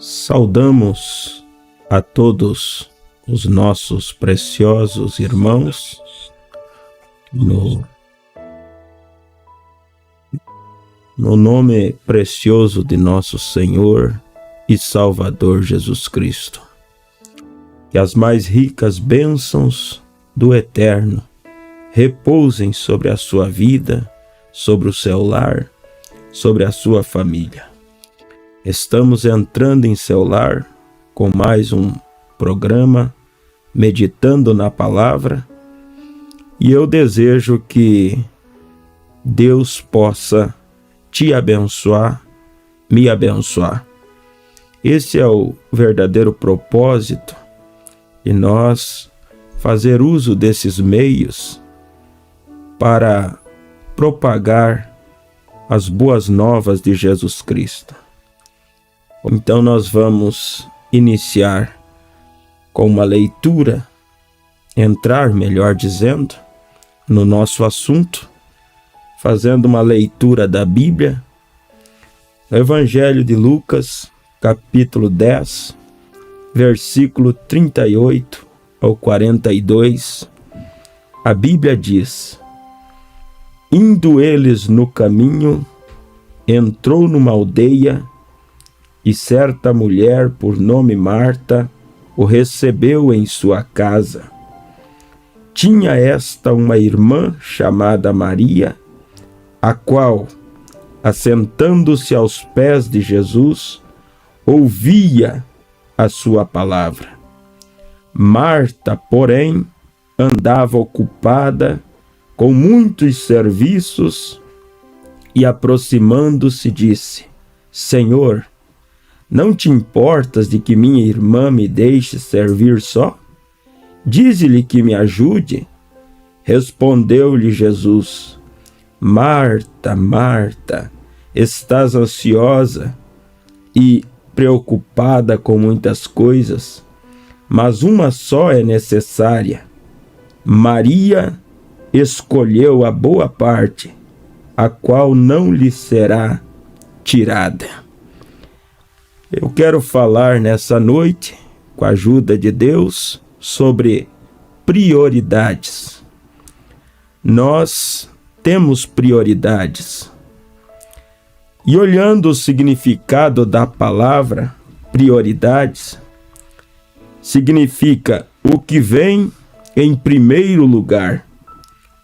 Saudamos a todos os nossos preciosos irmãos no nome precioso de nosso Senhor e Salvador Jesus Cristo. Que as mais ricas bênçãos do Eterno repousem sobre a sua vida, sobre o seu lar, sobre a sua família. Estamos entrando em seu lar com mais um programa Meditando na Palavra, e eu desejo que Deus possa te abençoar, me abençoar. Esse é o verdadeiro propósito de nós fazer uso desses meios para propagar as boas novas de Jesus Cristo. Então nós vamos iniciar com uma leitura, entrar, melhor dizendo, no nosso assunto, fazendo uma leitura da Bíblia, no Evangelho de Lucas, capítulo 10, versículo 38 ao 42, a Bíblia diz: Indo eles no caminho, entrou numa aldeia, e certa mulher, por nome Marta, o recebeu em sua casa. Tinha esta uma irmã chamada Maria, a qual, assentando-se aos pés de Jesus, ouvia a sua palavra. Marta, porém, andava ocupada com muitos serviços e, aproximando-se, disse: Senhor, não te importas de que minha irmã me deixe servir só? Dize-lhe que me ajude. Respondeu-lhe Jesus: Marta, Marta, estás ansiosa e preocupada com muitas coisas, mas uma só é necessária. Maria escolheu a boa parte, a qual não lhe será tirada. Eu quero falar nessa noite, com a ajuda de Deus, sobre prioridades. Nós temos prioridades. E olhando o significado da palavra prioridades, significa o que vem em primeiro lugar,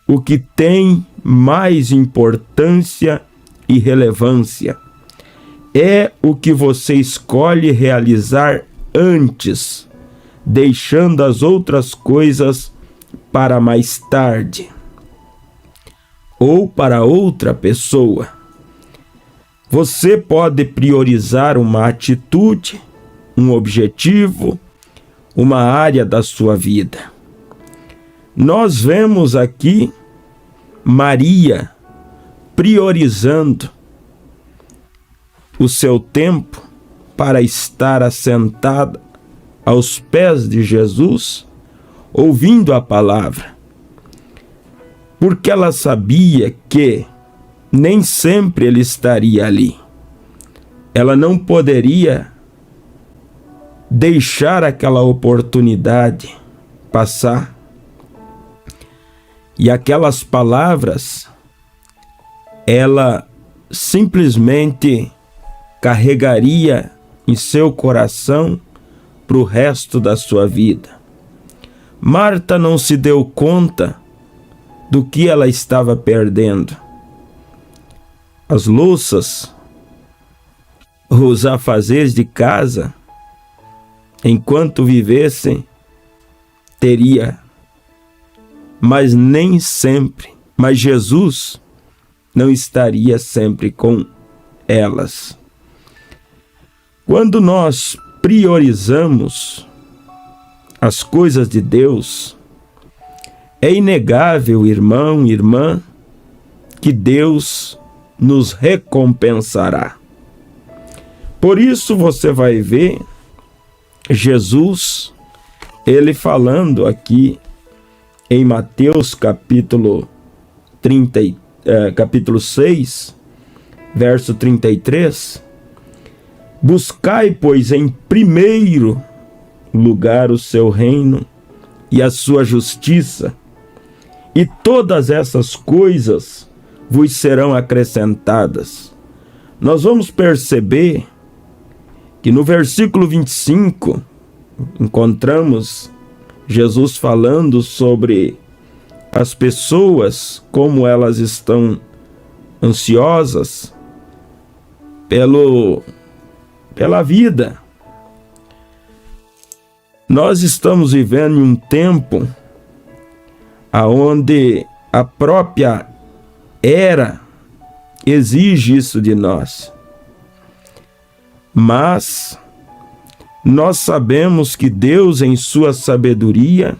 o que tem mais importância e relevância. É o que você escolhe realizar antes, deixando as outras coisas para mais tarde, ou para outra pessoa. Você pode priorizar uma atitude, um objetivo, uma área da sua vida. Nós vemos aqui Maria priorizando o seu tempo para estar assentada aos pés de Jesus, ouvindo a palavra, porque ela sabia que nem sempre ele estaria ali. Ela não poderia deixar aquela oportunidade passar. E aquelas palavras, ela simplesmente carregaria em seu coração para o resto da sua vida. Marta não se deu conta do que ela estava perdendo. As louças, os afazeres de casa, enquanto vivessem, teria, mas nem sempre. Mas Jesus não estaria sempre com elas. Quando nós priorizamos as coisas de Deus, é inegável, irmão, irmã, que Deus nos recompensará. Por isso você vai ver Jesus, ele falando aqui em Mateus capítulo 6, verso 33, Buscai, pois, em primeiro lugar o seu reino e a sua justiça, e todas essas coisas vos serão acrescentadas. Nós vamos perceber que no versículo 25 encontramos Jesus falando sobre as pessoas, como elas estão ansiosas pela vida. Nós estamos vivendo em um tempo aonde a própria era exige isso de nós. Mas nós sabemos que Deus, em sua sabedoria,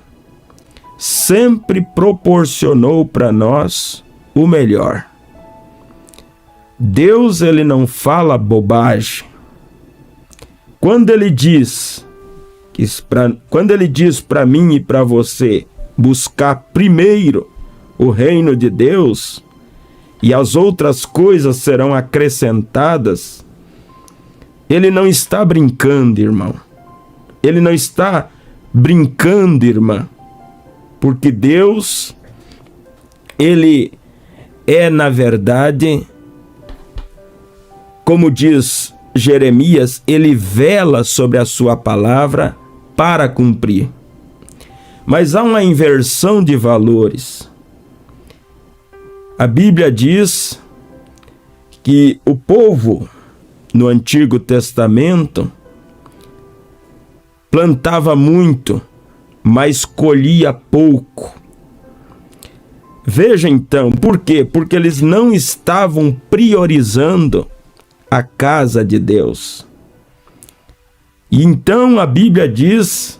sempre proporcionou para nós o melhor. Deus, ele não fala bobagem. Quando ele diz para mim e para você buscar primeiro o reino de Deus e as outras coisas serão acrescentadas, ele não está brincando, irmão. Ele não está brincando, irmã. Porque Deus, ele é, na verdade, como diz Jeremias, ele vela sobre a sua palavra para cumprir. Mas há uma inversão de valores. A Bíblia diz que o povo no Antigo Testamento plantava muito, mas colhia pouco. Veja então, por quê? Porque eles não estavam priorizando a casa de Deus. E então a Bíblia diz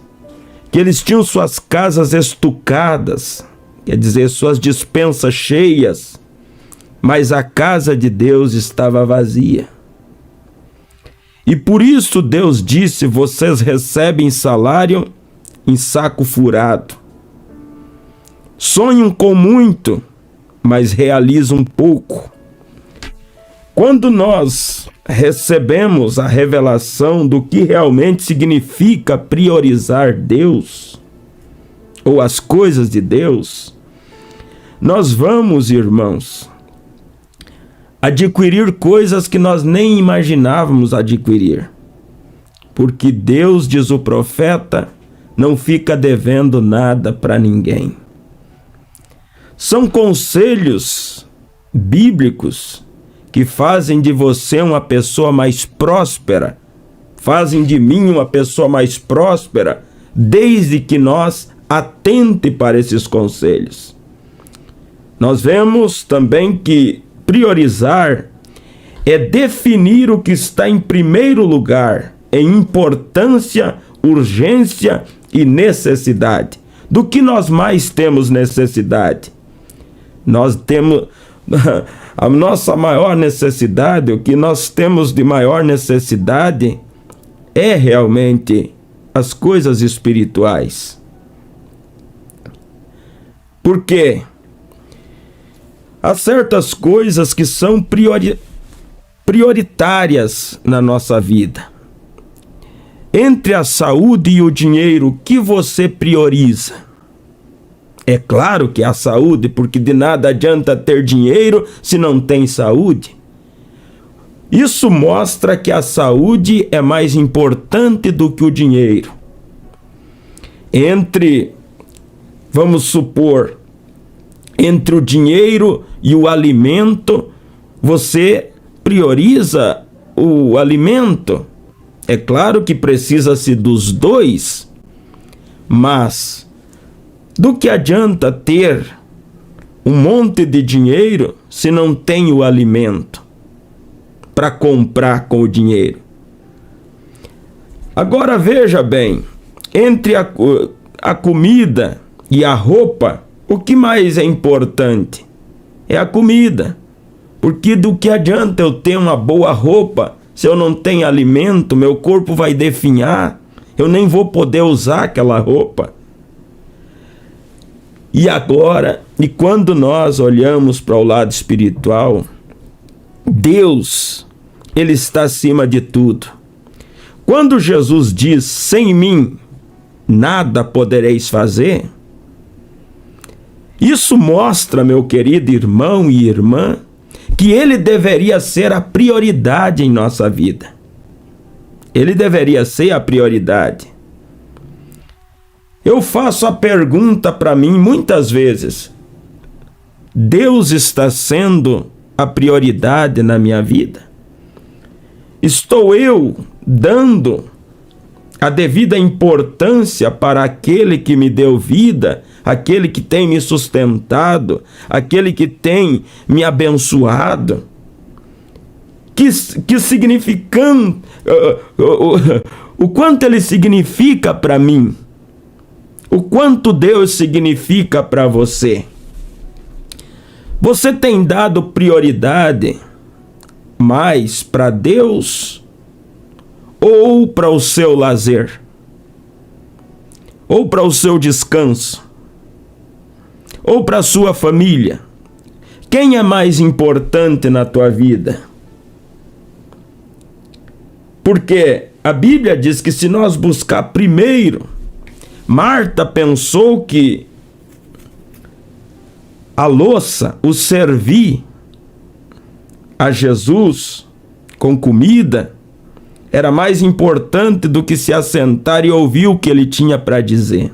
que eles tinham suas casas estucadas, quer dizer, suas despensas cheias, mas a casa de Deus estava vazia. E por isso Deus disse: vocês recebem salário em saco furado. Sonham com muito, mas realizam pouco. Quando nós recebemos a revelação do que realmente significa priorizar Deus, ou as coisas de Deus, nós vamos, irmãos, adquirir coisas que nós nem imaginávamos adquirir. Porque Deus, diz o profeta, não fica devendo nada para ninguém. São conselhos bíblicos que fazem de você uma pessoa mais próspera, fazem de mim uma pessoa mais próspera, desde que nós atente para esses conselhos. Nós vemos também que priorizar é definir o que está em primeiro lugar, em importância, urgência e necessidade. Do que nós mais temos necessidade? Nós temos a nossa maior necessidade, o que nós temos de maior necessidade é realmente as coisas espirituais. Por quê? Há certas coisas que são prioritárias na nossa vida. Entre a saúde e o dinheiro, o que você prioriza? É claro que a saúde, porque de nada adianta ter dinheiro se não tem saúde. Isso mostra que a saúde é mais importante do que o dinheiro. Vamos supor, entre o dinheiro e o alimento, você prioriza o alimento. É claro que precisa-se dos dois, mas do que adianta ter um monte de dinheiro se não tem o alimento para comprar com o dinheiro? Agora veja bem, entre a comida e a roupa, o que mais é importante? É a comida. Porque do que adianta eu ter uma boa roupa se eu não tenho alimento? Meu corpo vai definhar, eu nem vou poder usar aquela roupa. E quando nós olhamos para o lado espiritual, Deus, ele está acima de tudo. Quando Jesus diz: sem mim nada podereis fazer, isso mostra, meu querido irmão e irmã, que ele deveria ser a prioridade em nossa vida. Ele deveria ser a prioridade. Eu faço a pergunta para mim muitas vezes: Deus está sendo a prioridade na minha vida? Estou eu dando a devida importância para aquele que me deu vida, aquele que tem me sustentado, aquele que tem me abençoado? Que significando, o quanto ele significa para mim? O quanto Deus significa para você? Você tem dado prioridade mais para Deus ou para o seu lazer? Ou para o seu descanso? Ou para a sua família? Quem é mais importante na tua vida? Porque a Bíblia diz que se nós buscar primeiro, Marta pensou que a louça, o servir a Jesus com comida, era mais importante do que se assentar e ouvir o que ele tinha para dizer.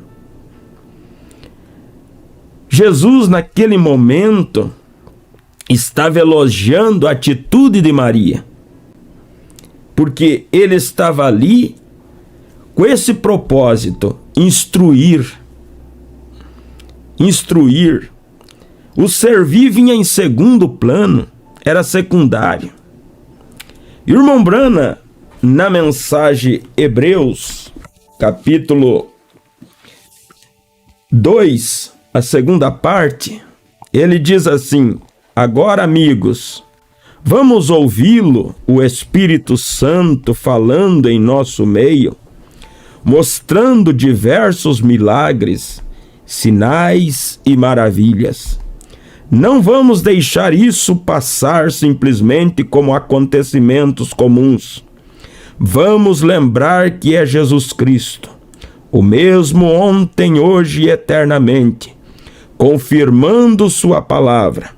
Jesus, naquele momento, estava elogiando a atitude de Maria, porque ele estava ali com esse propósito: instruir. O servir vinha em segundo plano, era secundário. Irmão Brana, na mensagem Hebreus, capítulo 2, a segunda parte, ele diz assim: agora, amigos, vamos ouvi-lo, o Espírito Santo, falando em nosso meio, mostrando diversos milagres, sinais e maravilhas. Não vamos deixar isso passar simplesmente como acontecimentos comuns. Vamos lembrar que é Jesus Cristo, o mesmo ontem, hoje e eternamente, confirmando sua palavra.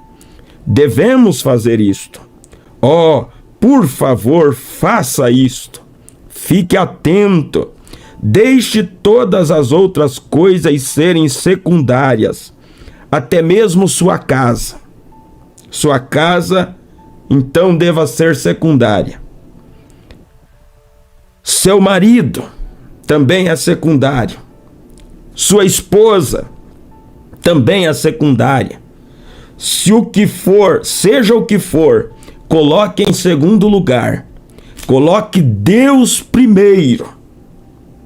Devemos fazer isto. Por favor, faça isto. Fique atento. Deixe todas as outras coisas serem secundárias, até mesmo sua casa. Sua casa, então, deva ser secundária. Seu marido também é secundário. Sua esposa também é secundária. Se o que for, seja o que for, coloque em segundo lugar. Coloque Deus primeiro.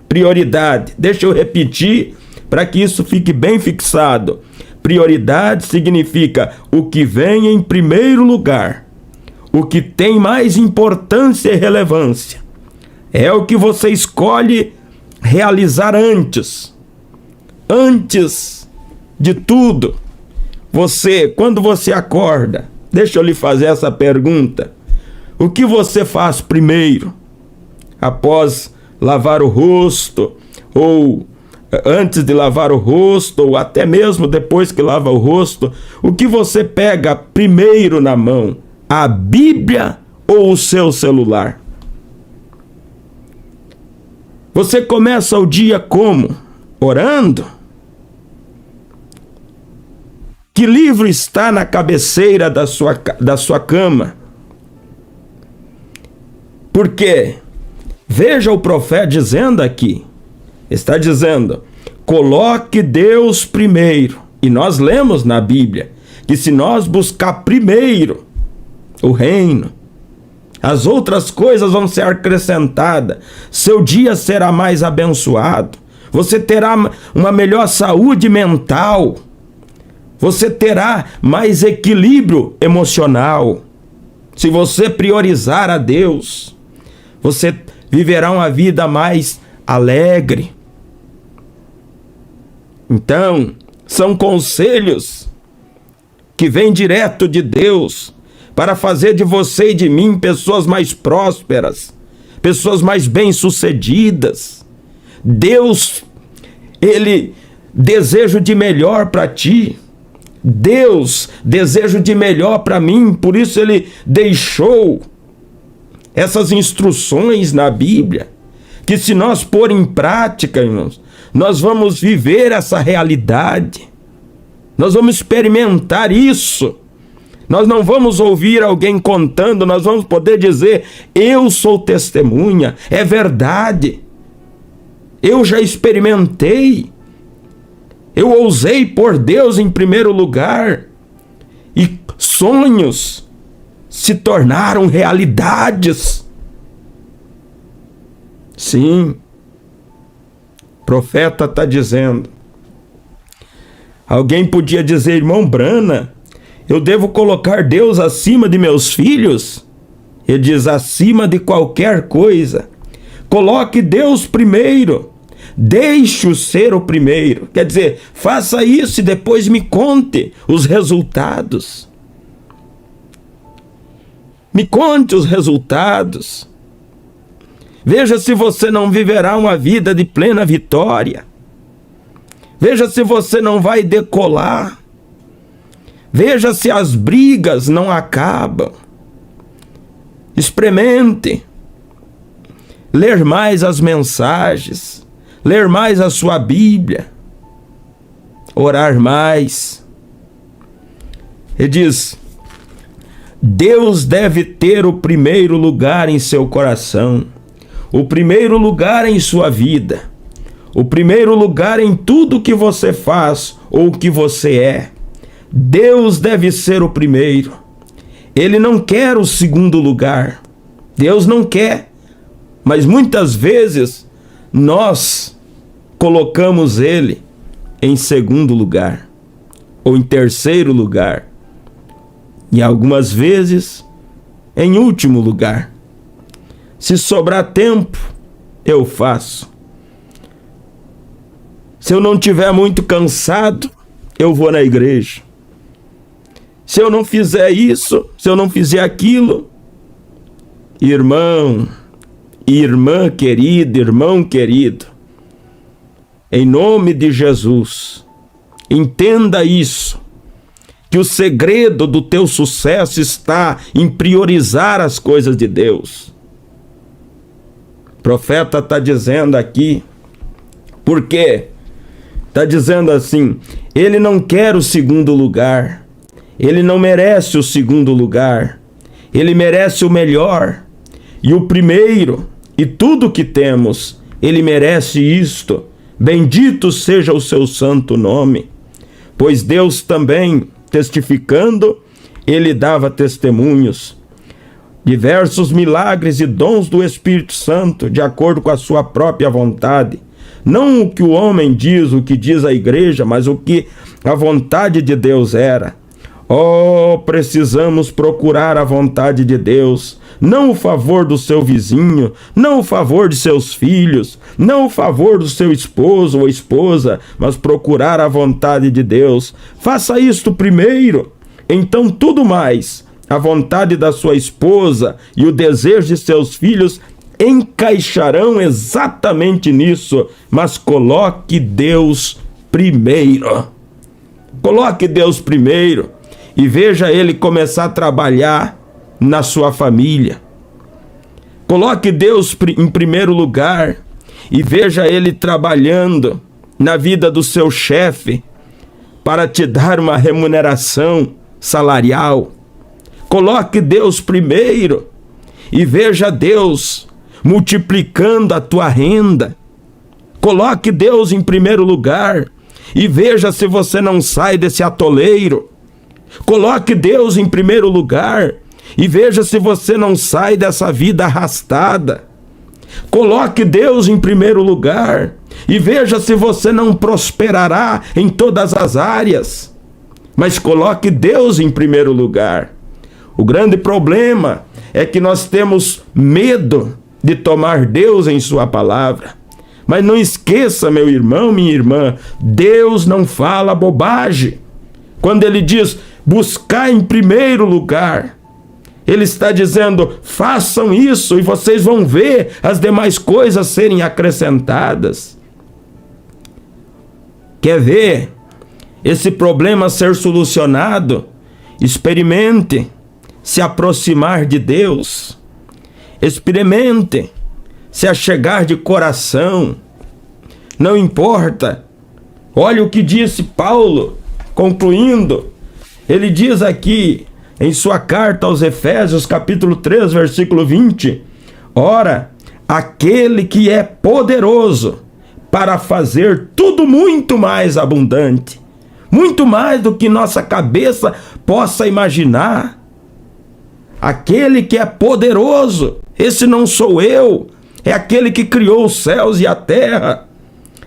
Prioridade. Deixa eu repetir para que isso fique bem fixado. Prioridade significa o que vem em primeiro lugar, o que tem mais importância e relevância. É o que você escolhe realizar antes de tudo. Quando você acorda, deixa eu lhe fazer essa pergunta: o que você faz primeiro? Após lavar o rosto, ou antes de lavar o rosto, ou até mesmo depois que lava o rosto, o que você pega primeiro na mão? A Bíblia ou o seu celular? Você começa o dia como? Orando? Que livro está na cabeceira da sua cama? Porque, veja o profeta dizendo aqui, está dizendo: coloque Deus primeiro. E nós lemos na Bíblia que se nós buscar primeiro o reino, as outras coisas vão ser acrescentadas. Seu dia será mais abençoado. Você terá uma melhor saúde mental. Você terá mais equilíbrio emocional. Se você priorizar a Deus, você viverá uma vida mais alegre. Então, são conselhos que vêm direto de Deus para fazer de você e de mim pessoas mais prósperas, pessoas mais bem-sucedidas. Deus, Ele deseja de melhor para ti. Deus deseja de melhor para mim, por isso Ele deixou essas instruções na Bíblia, que se nós pôr em prática, irmãos, nós vamos viver essa realidade, nós vamos experimentar isso. Nós não vamos ouvir alguém contando, nós vamos poder dizer: eu sou testemunha, é verdade, eu já experimentei, eu ousei pôr Deus em primeiro lugar, e sonhos se tornaram realidades. Sim, o profeta está dizendo. Alguém podia dizer: irmão Brana, eu devo colocar Deus acima de meus filhos? Ele diz: acima de qualquer coisa. Coloque Deus primeiro. Deixe-o ser o primeiro. Quer dizer, faça isso e depois me conte os resultados. Me conte os resultados. Veja se você não viverá uma vida de plena vitória. Veja se você não vai decolar. Veja se as brigas não acabam. Experimente ler mais as mensagens, ler mais a sua Bíblia, orar mais. Ele diz: Deus deve ter o primeiro lugar em seu coração, o primeiro lugar em sua vida, o primeiro lugar em tudo que você faz ou que você é. Deus deve ser o primeiro. Ele não quer o segundo lugar. Deus não quer. Mas muitas vezes nós colocamos Ele em segundo lugar ou em terceiro lugar. E algumas vezes em último lugar. Se sobrar tempo, eu faço. Se eu não estiver muito cansado, eu vou na igreja. Se eu não fizer isso, se eu não fizer aquilo, irmão, irmã querida, irmão querido, em nome de Jesus, entenda isso, que o segredo do teu sucesso está em priorizar as coisas de Deus. O profeta está dizendo aqui, por quê? Está dizendo assim: ele não quer o segundo lugar, ele não merece o segundo lugar, ele merece o melhor e o primeiro, e tudo que temos, ele merece isto. Bendito seja o seu santo nome. Pois Deus também, testificando, ele dava testemunhos, diversos milagres e dons do Espírito Santo, de acordo com a sua própria vontade. Não o que o homem diz, o que diz a igreja, mas o que a vontade de Deus era. Oh, precisamos procurar a vontade de Deus, não o favor do seu vizinho, não o favor de seus filhos, não o favor do seu esposo ou esposa, mas procurar a vontade de Deus. Faça isto primeiro, então tudo mais, a vontade da sua esposa e o desejo de seus filhos encaixarão exatamente nisso, mas coloque Deus primeiro. Coloque Deus primeiro e veja Ele começar a trabalhar na sua família. Coloque Deus em primeiro lugar e veja Ele trabalhando na vida do seu chefe para te dar uma remuneração salarial. Coloque Deus primeiro e veja Deus multiplicando a tua renda. Coloque Deus em primeiro lugar e veja se você não sai desse atoleiro. Coloque Deus em primeiro lugar e veja se você não sai dessa vida arrastada. Coloque Deus em primeiro lugar e veja se você não prosperará em todas as áreas. Mas coloque Deus em primeiro lugar. O grande problema é que nós temos medo de tomar Deus em sua palavra. Mas não esqueça, meu irmão, minha irmã, Deus não fala bobagem. Quando Ele diz: buscar em primeiro lugar, Ele está dizendo: façam isso e vocês vão ver as demais coisas serem acrescentadas. Quer ver esse problema ser solucionado? Experimente se aproximar de Deus. Experimente se achegar de coração. Não importa. Olha o que disse Paulo, concluindo. Ele diz aqui em sua carta aos Efésios, capítulo 3, versículo 20: ora, aquele que é poderoso para fazer tudo muito mais abundante, muito mais do que nossa cabeça possa imaginar. Aquele que é poderoso, esse não sou eu, é aquele que criou os céus e a terra,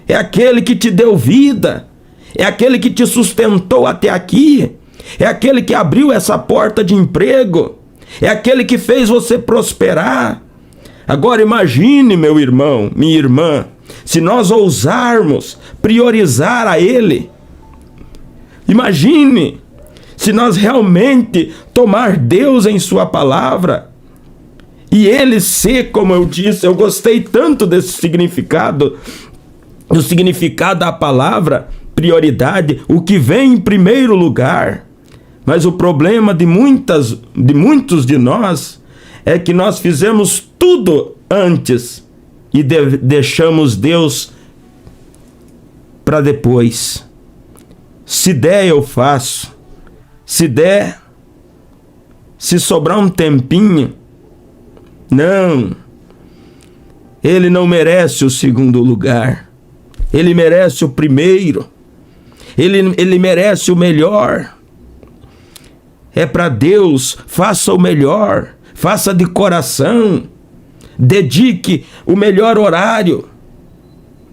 é aquele que te deu vida, é aquele que te sustentou até aqui, é aquele que abriu essa porta de emprego, é aquele que fez você prosperar. Agora imagine, meu irmão, minha irmã, se nós ousarmos priorizar a Ele. Imagine se nós realmente tomar Deus em sua palavra e Ele ser, como eu disse, eu gostei tanto desse significado, do significado da palavra prioridade, o que vem em primeiro lugar. Mas o problema de muitos de nós é que nós fizemos tudo antes e deixamos Deus para depois. Se der, eu faço. Se der, se sobrar um tempinho, não. Ele não merece o segundo lugar. Ele merece o primeiro. Ele merece o melhor. É para Deus, faça o melhor, faça de coração, dedique o melhor horário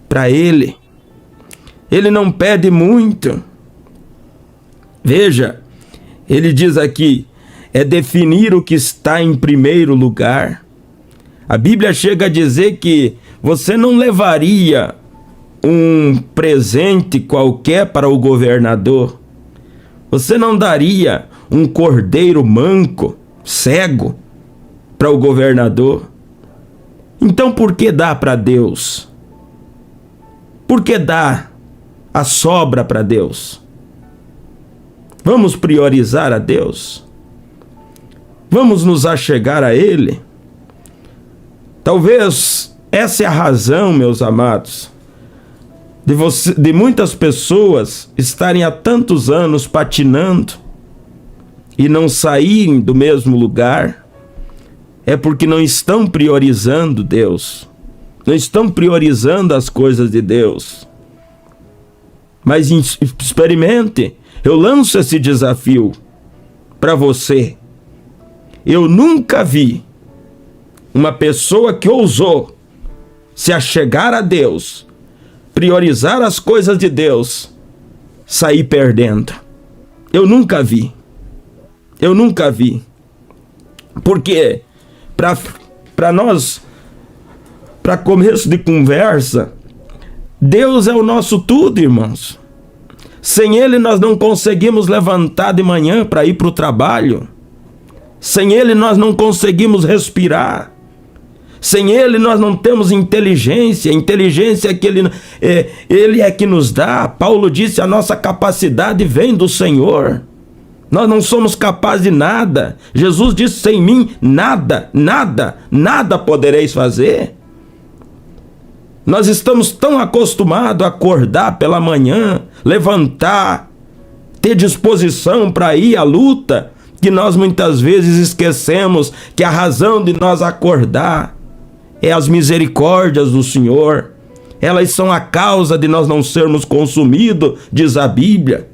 para Ele. Ele não pede muito. Veja, ele diz aqui, é definir o que está em primeiro lugar. A Bíblia chega a dizer que você não levaria um presente qualquer para o governador. Você não daria um cordeiro manco, cego, para o governador. Então por que dá para Deus? Por que dá a sobra para Deus? Vamos priorizar a Deus? Vamos nos achegar a Ele? Talvez essa é a razão, meus amados, de muitas pessoas estarem há tantos anos patinando e não saírem do mesmo lugar. É porque não estão priorizando Deus, não estão priorizando as coisas de Deus. Mas experimente, eu lanço esse desafio para você. Eu nunca vi uma pessoa que ousou se achegar a Deus, priorizar as coisas de Deus, sair perdendo. Eu nunca vi. Eu nunca vi. Porque para nós, para começo de conversa, Deus é o nosso tudo, irmãos. Sem Ele nós não conseguimos levantar de manhã para ir para o trabalho. Sem Ele nós não conseguimos respirar. Sem Ele nós não temos inteligência. A inteligência que Ele é que nos dá. Paulo disse, a nossa capacidade vem do Senhor. Nós não somos capazes de nada. Jesus disse, sem mim nada, nada, nada podereis fazer. Nós estamos tão acostumados a acordar pela manhã, levantar, ter disposição para ir à luta, que nós muitas vezes esquecemos que a razão de nós acordar é as misericórdias do Senhor. Elas são a causa de nós não sermos consumidos, diz a Bíblia.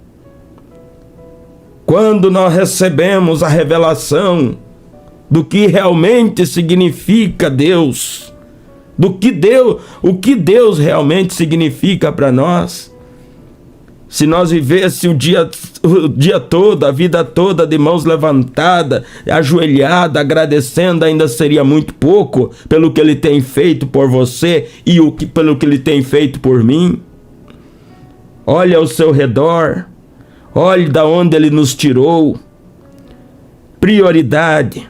Quando nós recebemos a revelação do que realmente significa Deus, o que Deus realmente significa para nós. Se nós vivêssemos o dia todo, a vida toda de mãos levantadas, ajoelhada, agradecendo, ainda seria muito pouco pelo que Ele tem feito por você e pelo que Ele tem feito por mim. Olhe ao seu redor, olhe da onde Ele nos tirou. Prioridade.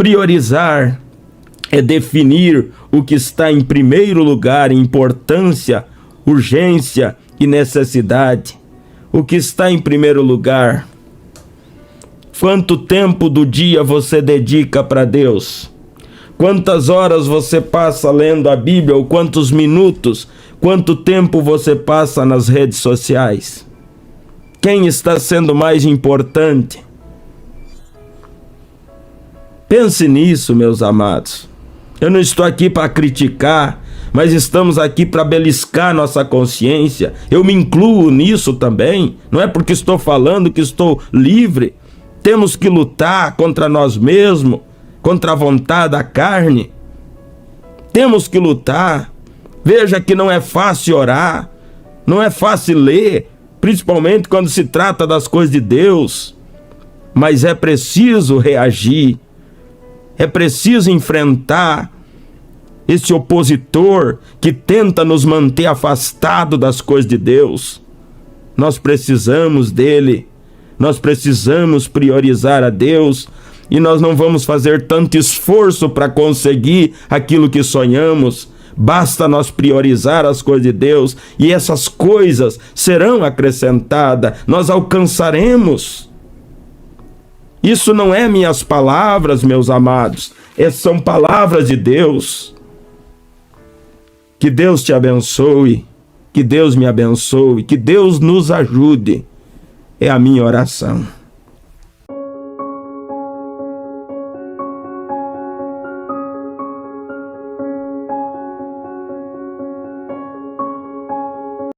Priorizar é definir o que está em primeiro lugar em importância, urgência e necessidade. O que está em primeiro lugar? Quanto tempo do dia você dedica para Deus? Quantas horas você passa lendo a Bíblia? Ou quantos minutos? Quanto tempo você passa nas redes sociais? Quem está sendo mais importante? Pense nisso, meus amados. Eu não estou aqui para criticar, mas estamos aqui para beliscar nossa consciência. Eu me incluo nisso também. Não é porque estou falando que estou livre. Temos que lutar contra nós mesmos, contra a vontade da carne. Temos que lutar. Veja que não é fácil orar, não é fácil ler, principalmente quando se trata das coisas de Deus. Mas é preciso reagir. É preciso enfrentar esse opositor que tenta nos manter afastados das coisas de Deus. Nós precisamos dele, nós precisamos priorizar a Deus e nós não vamos fazer tanto esforço para conseguir aquilo que sonhamos. Basta nós priorizar as coisas de Deus e essas coisas serão acrescentadas, nós alcançaremos. Isso não é minhas palavras, meus amados, são palavras de Deus. Que Deus te abençoe, que Deus me abençoe, que Deus nos ajude. É a minha oração.